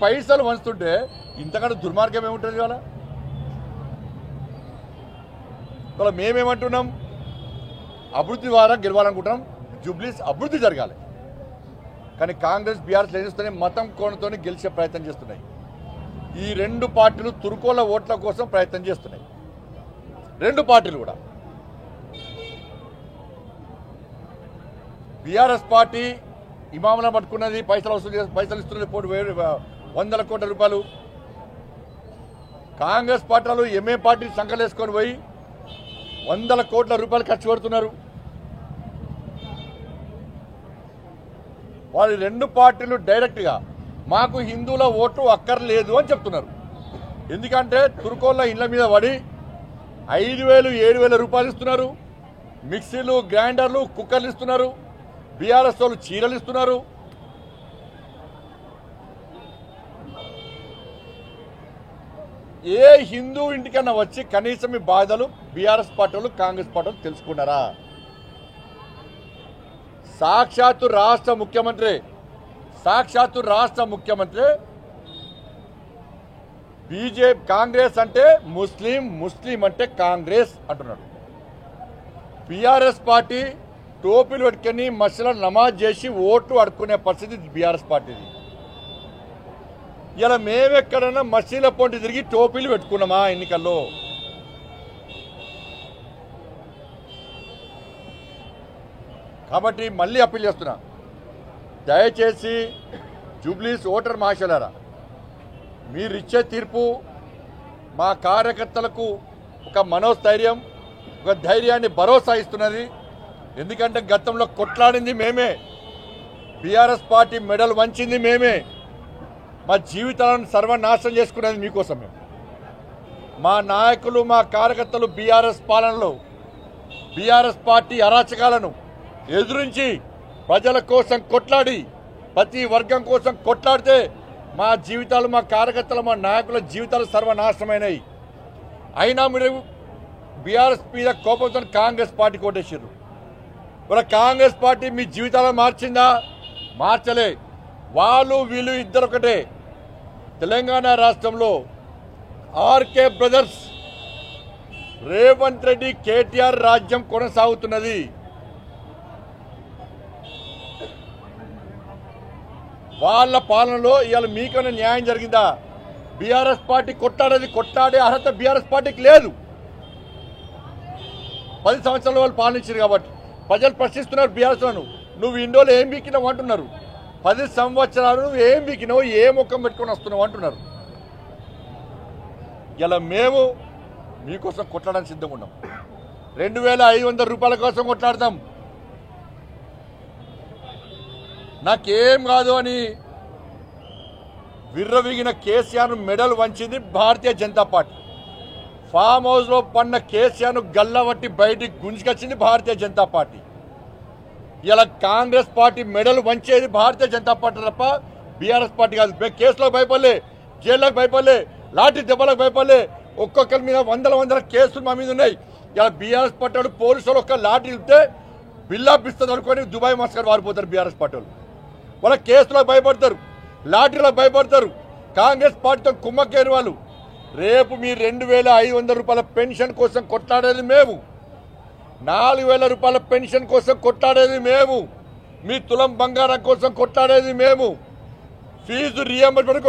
పైసలు వంచుతుంటే ఇంతకంటే దుర్మార్గం ఏముంటుంది ఇవాళ? ఇవాళ మేమేమంటున్నాం, అభివృద్ధి ద్వారా గెలవాలనుకుంటున్నాం, జూబ్లీస్ అభివృద్ధి జరగాలి. కానీ కాంగ్రెస్ బీఆర్ఎస్ లేనిస్తూనే మతం కోణంతో గెలిచే ప్రయత్నం చేస్తున్నాయి. ఈ రెండు పార్టీలు తురుకోల ఓట్ల కోసం ప్రయత్నం చేస్తున్నాయి. రెండు పార్టీలు కూడా. బీఆర్ఎస్ పార్టీ ఇమాములను పట్టుకున్నది, పైసలు ఇస్తున్నది 100 కోట్ల రూపాయలు. కాంగ్రెస్ పార్టీలు ఎంఏ పార్టీ సంకలేసుకొని పోయి 100 కోట్ల రూపాయలు ఖర్చు పెడుతున్నారు. వాళ్ళు రెండు పార్టీలు డైరెక్ట్గా మాకు హిందువుల ఓటు అక్కర్లేదు అని చెప్తున్నారు. ఎందుకంటే తురుకోళ్ళ ఇళ్ల మీద పడి 5,000, 7,000 రూపాయలు ఇస్తున్నారు. మిక్సీలు, గ్రైండర్లు, కుక్కర్లు ఇస్తున్నారు. బీఆర్ఎస్ వాళ్ళు చీరలు ఇస్తున్నారు. ఏ హిందూ ఇంటికన్నా వచ్చి కనీసం ఈ బాధలు బీఆర్ఎస్ పార్టీ వాళ్ళు, కాంగ్రెస్ పార్టీ వాళ్ళు తెలుసుకున్నారా? సాక్షాత్తు రాష్ట్ర ముఖ్యమంత్రి బీజేపీ కాంగ్రెస్ అంటే ముస్లిం, ముస్లిం అంటే కాంగ్రెస్ అంటున్నాడు. బీఆర్ఎస్ పార్టీ టోపీలు పెట్టుకుని మసీదులో నమాజ్ చేసి ఓట్లు అడుక్కునే పరిస్థితి బీఆర్ఎస్ పార్టీది. ఇలా మేమెక్కడైనా మసీదుల పొంటి తిరిగి టోపీలు పెట్టుకున్నామా ఎన్నికల్లో? కాబట్టి మళ్ళీ అప్పీల్ చేస్తున్నా, దయచేసి జూబ్లీస్ ఓటర్ మహాశయులారా, మీరిచ్చే తీర్పు మా కార్యకర్తలకు ఒక మనోస్థైర్యం, ఒక ధైర్యాన్ని భరోసా ఇస్తున్నది. ఎందుకంటే గతంలో కొట్లాడింది మేమే, బీఆర్ఎస్ పార్టీ మెడల్ వంచింది మేమే, మా జీవితాలను సర్వనాశనం చేసుకునేది మీకోసమే. మా నాయకులు, మా కార్యకర్తలు బీఆర్ఎస్ పాలనలో బీఆర్ఎస్ పార్టీ అరాచకాలను ఎదురించి ప్రజల కోసం కొట్లాడి, ప్రతి వర్గం కోసం కొట్లాడితే మా జీవితాలు, మా కార్యకర్తలు, మా నాయకుల జీవితాలు సర్వనాశనమైనవి. అయినా మీరు బీఆర్ఎస్ మీద కోపంతో కాంగ్రెస్ పార్టీ కొట్టేసారు. ఇలా కాంగ్రెస్ పార్టీ మీ జీవితాలను మార్చిందా? మార్చలే. వాళ్ళు వీళ్ళు ఇద్దరు ఒకటే. తెలంగాణ రాష్ట్రంలో ఆర్కే బ్రదర్స్, రేవంత్ రెడ్డి, కేటీఆర్ రాజ్యం కొనసాగుతున్నది. వాళ్ళ పాలనలో ఇవాళ మీకైనా న్యాయం జరిగిందా? బీఆర్ఎస్ పార్టీ కొట్లాడే అర్హత బీఆర్ఎస్ పార్టీకి లేదు. 10 సంవత్సరాలు వాళ్ళు పాలించారు కాబట్టి ప్రజలు ప్రశ్నిస్తున్నారు బీఆర్ఎస్లను. నువ్వు ఇన్ని రోజులు ఏం బీకినావు అంటున్నారు. 10 సంవత్సరాలు నువ్వు ఏం బీకినావు, ఏ ముఖం పెట్టుకొని వస్తున్నావు అంటున్నారు. ఇలా మేము మీకోసం కొట్లాడడానికి సిద్ధంగా ఉన్నాం. 2,500 రూపాయల కోసం కొట్లాడతాం. నాకేం కాదు అని విర్రవీగిన కేసీఆర్ను medal వంచింది Bharatiya Janata party. Form హౌస్లో పన్న కేసీఆర్ను గల్లబట్టి బయటికి గుంజుకొచ్చింది భారతీయ జనతా పార్టీ. ఇలా Congress party medal వంచేది Bharatiya Janata party తప్ప బీఆర్ఎస్ పార్టీ కాదు. కేసులకు భయపడలే, జైళ్ళకు భయపడలే, లాఠీ దెబ్బలకు భయపడలే. ఒక్కొక్కరి మీద వందల కేసులు మా మీద ఉన్నాయి. ఇలా బీఆర్ఎస్ పార్టీ వాళ్ళు పోలీసులు ఒక్క లాఠీ ఇస్తే బిల్లా పిస్తుంది అనుకొని దుబాయ్ మస్కర్ వారిపోతారు. బీఆర్ఎస్ పార్టీ వాళ్ళ కేసులకు భయపడతారు, లాఠీలకు భయపడతారు. కాంగ్రెస్ పార్టీతో కుమ్మక్కేరు వాళ్ళు. రేపు మీ 2,500 రూపాయల పెన్షన్ కోసం కొట్లాడేది మేము, 4,000 రూపాయల పెన్షన్ కోసం కొట్లాడేది మేము, మీ తులం బంగారం కోసం కొట్లాడేది మేము, ఫీజు రియంబర్స్మెంట్